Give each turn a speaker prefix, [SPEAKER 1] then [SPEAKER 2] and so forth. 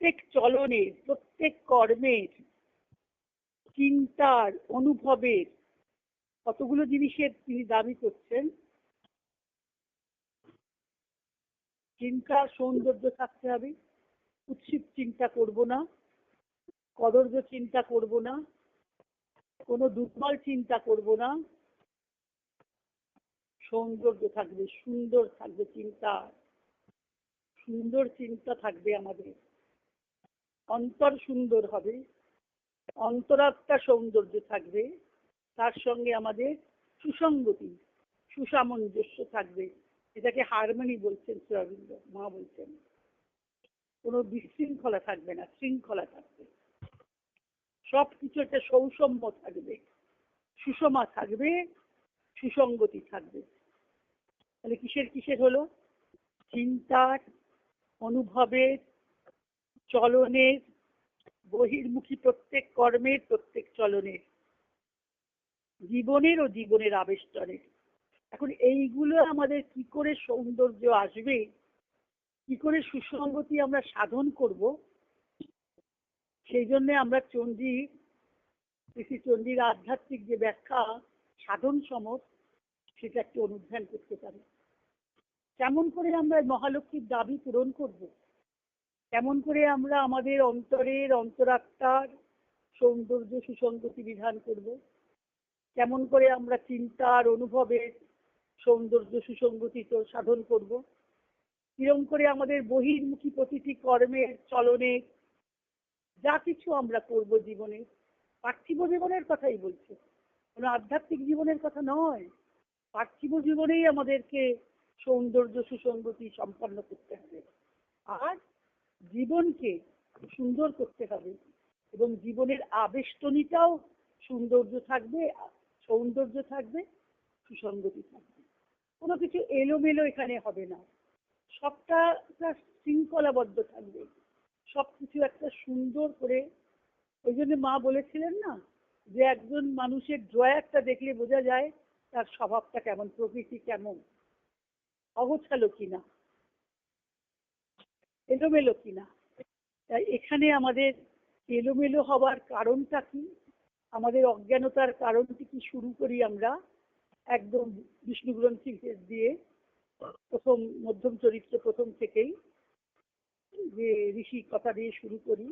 [SPEAKER 1] প্রত্যেক চলনের, প্রত্যেক কর্মের, চিন্তার, অনুভবের কতগুলো জিনিসের তিনি দাবি করছেন। চিন্তার সৌন্দর্য থাকতে হবে, কুৎসিত চিন্তা করব না, কদর্য চিন্তা করব না, কোনো দুর্বল চিন্তা করব না, সৌন্দর্য থাকবে, সুন্দর থাকবে চিন্তা, সুন্দর চিন্তা থাকবে আমাদের, অন্তর সুন্দর হবে, অন্তরাত্মা সৌন্দর্য থাকবে, তার সঙ্গে আমাদের সুসঙ্গতি, সুসামঞ্জস্য থাকবে। এটাকে হারমোনি বলছেন শ্রী অরবিন্দ, মা বলছেন। কোনো বিশৃঙ্খলা থাকবে না, শৃঙ্খলা থাকবে, সবকিছু একটা সৌষম্য থাকবে, সুষমা থাকবে, সুসঙ্গতি থাকবে। তাহলে কিসের কিসের হলো? চিন্তার, অনুভবের, চলনের, বহির্মুখী প্রত্যেক কর্মের, প্রত্যেক চলনের, জীবনের ও জীবনের আবেষ্টনের। এখন এইগুলো আমাদের কি করে সৌন্দর্য আসবে, কি করে সুসঙ্গতি আমরা সাধন করব, সেই জন্য আমরা শ্রী চণ্ডীর আধ্যাত্মিক যে ব্যাখ্যা সাধন সমর, সেটা একটু অনুধ্যান করতে পারি। কেমন করে আমরা মহালক্ষ্মীর দাবি পূরণ করব, কেমন করে আমরা আমাদের অন্তরের, অন্তরাত্মার সৌন্দর্য সুসঙ্গতি বিধান করব, কেমন করে আমরা চিন্তার, অনুভবের সৌন্দর্য সুসঙ্গতি সাধন করব, কিরম করে আমাদের বহির্মুখী প্রতিটি কর্মের, চলনের, যা কিছু আমরা করব জীবনে, পার্থিব জীবনের কথাই বলছে, কোনো আধ্যাত্মিক জীবনের কথা নয়। পার্থিব জীবনেই আমাদেরকে সৌন্দর্য সুসঙ্গতি সম্পন্ন করতে হবে, আর জীবনকে সুন্দর করতে হবে, এবং জীবনের আবেষ্টনীটাও সৌন্দর্য থাকবে, সুসঙ্গতি থাকবে। কোনো কিছু এলোমেলো এখানে হবে না, সবটা একটা শৃঙ্খলাবদ্ধ থাকবে, সবকিছু একটা সুন্দর করে। ওই জন্য মা বলেছিলেন না, যে একজন মানুষের ড্রয়ারটা দেখলে বোঝা যায় তার স্বভাবটা কেমন, প্রকৃতি কেমন, অগোছালো কিনা, এলোমেলো কিনা। তাই এখানে আমাদের এলোমেলো হওয়ার কারণটা কি, আমাদের অজ্ঞানতার কারণটি কি শুরু করি আমরা একদম বিষ্ণু গ্রন্থি দিয়ে, মধ্যম চরিত্র প্রথম থেকেই যে ঋষি কথা দিয়ে শুরু করি।